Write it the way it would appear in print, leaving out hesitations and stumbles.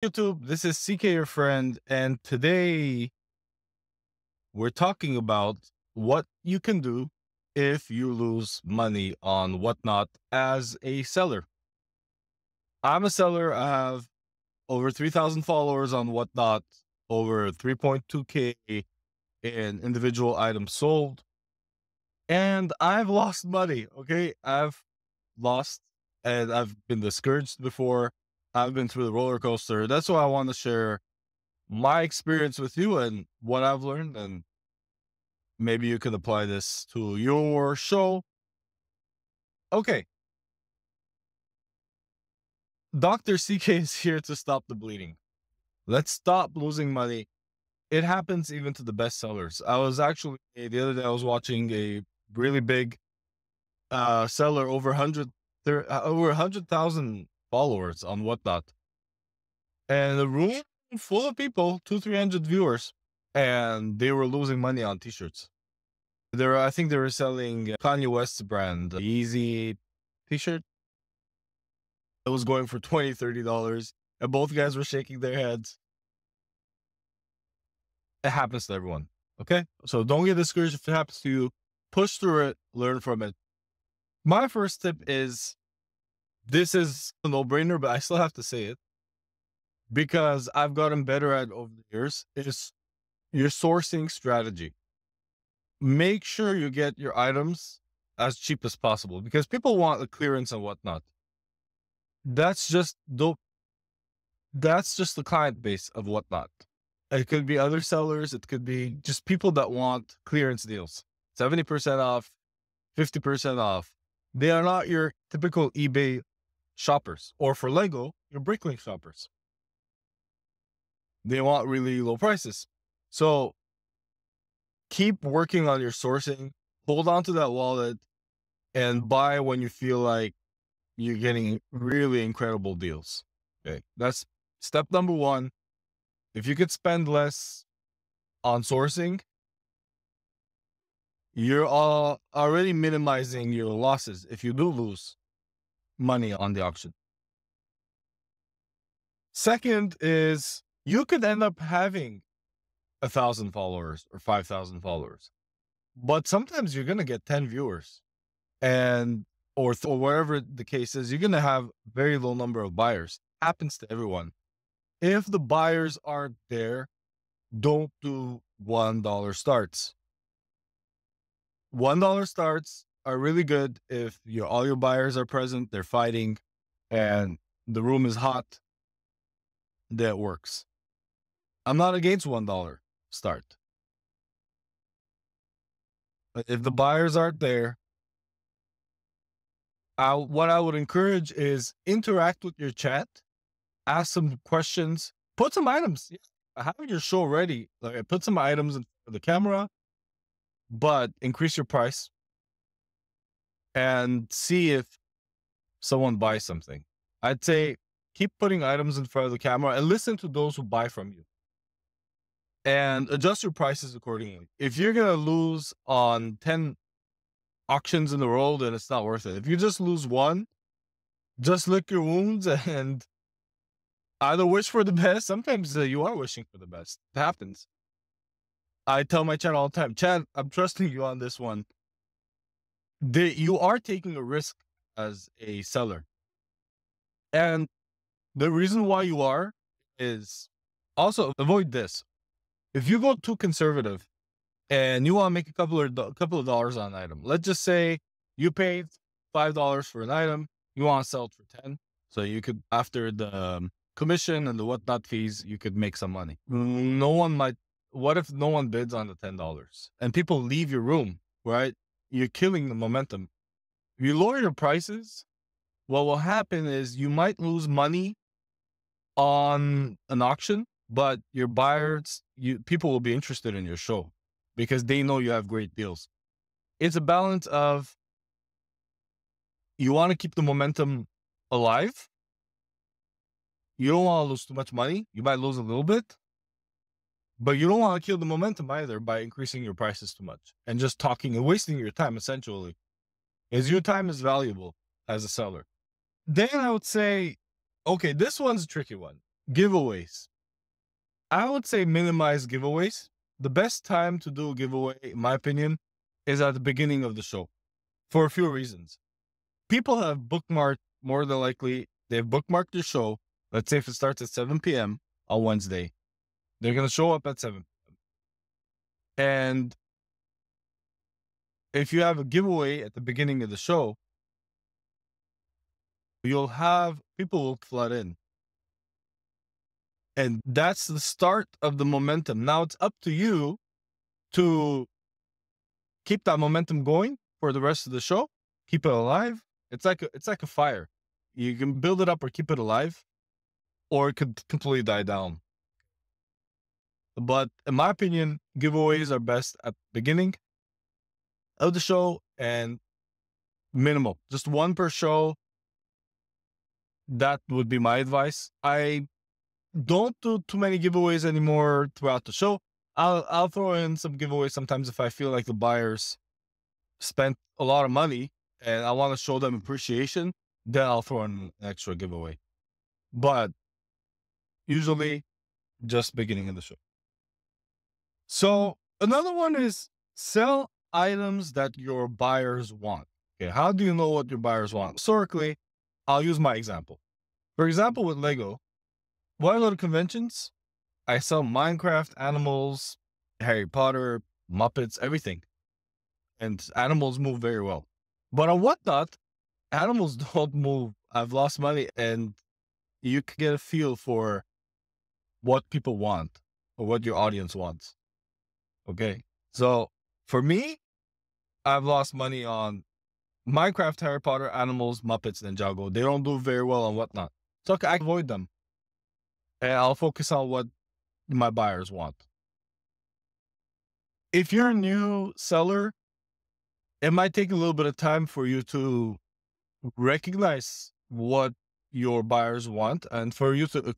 YouTube, this is CK your friend, and today we're talking about what you can do if you lose money on Whatnot as a seller. I'm a seller. I have over 3,000 followers on Whatnot, over 3.2K in individual items sold, and I've lost money. Okay, I've lost and I've been discouraged before. I've been through the roller coaster. That's why I want to share my experience with you and what I've learned, and maybe you can apply this to your show. Okay, Dr. CK is here to stop the bleeding. Let's stop losing money. It happens even to the best sellers. I was actually the other day I was watching a really big seller over 100,000 followers on Whatnot, and a room full of people, 300 viewers, and they were losing money on t-shirts. I think they were selling Kanye West's brand, Yeezy t-shirt. It was going for $20, $30, and both guys were shaking their heads. It happens to everyone. Okay? So don't get discouraged if it happens to you. Push through it, learn from it. My first tip is, this is a no-brainer, but I still have to say it because I've gotten better at it over the years, is your sourcing strategy. Make sure you get your items as cheap as possible because people want the clearance and whatnot. That's just the client base of Whatnot. It could be other sellers. It could be just people that want clearance deals, 70% off, 50% off. They are not your typical eBay shoppers, or for Lego, your Bricklink shoppers. They want really low prices. So keep working on your sourcing, hold on to that wallet, and buy when you feel like you're getting really incredible deals. Okay. That's step number one. If you could spend less on sourcing, you're already minimizing your losses if you do lose money on the auction. Second is, you could end up having 1,000 followers or 5,000 followers, but sometimes you're going to get 10 viewers and or whatever the case is, you're going to have very low number of buyers. Happens to everyone. If the buyers aren't there, don't do $1 starts. $1 starts are really good if all your buyers are present, they're fighting, and the room is hot. That works. I'm not against $1 start. But if the buyers aren't there, what I would encourage is interact with your chat, ask some questions, put some items. Have your show ready. Like, put some items in the camera, but increase your price and see if someone buys something. I'd say keep putting items in front of the camera and listen to those who buy from you and adjust your prices accordingly. If you're going to lose on 10 auctions in a row, then it's not worth it. If you just lose one, just lick your wounds and either wish for the best. Sometimes you are wishing for the best. It happens. I tell my channel all the time, Chad, I'm trusting you on this one. You are taking a risk as a seller. And the reason why you are is also avoid this. If you go too conservative and you want to make a couple of dollars on an item, let's just say you paid $5 for an item, you want to sell it for 10. So you could, after the commission and the whatnot fees, you could make some money. What if no one bids on the $10 and people leave your room, right? You're killing the momentum. If you lower your prices, what will happen is you might lose money on an auction, but your buyers, people will be interested in your show because they know you have great deals. It's a balance of, you want to keep the momentum alive. You don't want to lose too much money. You might lose a little bit, but you don't want to kill the momentum either by increasing your prices too much and just talking and wasting your time, essentially, because your time is valuable as a seller. Then I would say, okay, this one's a tricky one. Giveaways. I would say minimize giveaways. The best time to do a giveaway, in my opinion, is at the beginning of the show for a few reasons. People have bookmarked, more than likely, they've bookmarked the show. Let's say if it starts at 7 p.m. on Wednesday, they're going to show up at 7 p.m. And if you have a giveaway at the beginning of the show, you'll have people will flood in. And that's the start of the momentum. Now it's up to you to keep that momentum going for the rest of the show. Keep it alive. It's like a fire. You can build it up or keep it alive, or it could completely die down. But in my opinion, giveaways are best at the beginning of the show and minimal, just one per show. That would be my advice. I don't do too many giveaways anymore throughout the show. I'll throw in some giveaways sometimes if I feel like the buyers spent a lot of money and I want to show them appreciation, then I'll throw in an extra giveaway. But usually just beginning of the show. So another one is sell items that your buyers want. Okay, how do you know what your buyers want? Historically, I'll use my example. For example, with Lego, when I go to conventions, I sell Minecraft, animals, Harry Potter, Muppets, everything. And animals move very well. But on Whatnot, animals don't move. I've lost money, and you can get a feel for what people want or what your audience wants. Okay. So for me, I've lost money on Minecraft, Harry Potter, animals, Muppets, Ninjago. They don't do very well on Whatnot. So I avoid them. And I'll focus on what my buyers want. If you're a new seller, it might take a little bit of time for you to recognize what your buyers want and for you to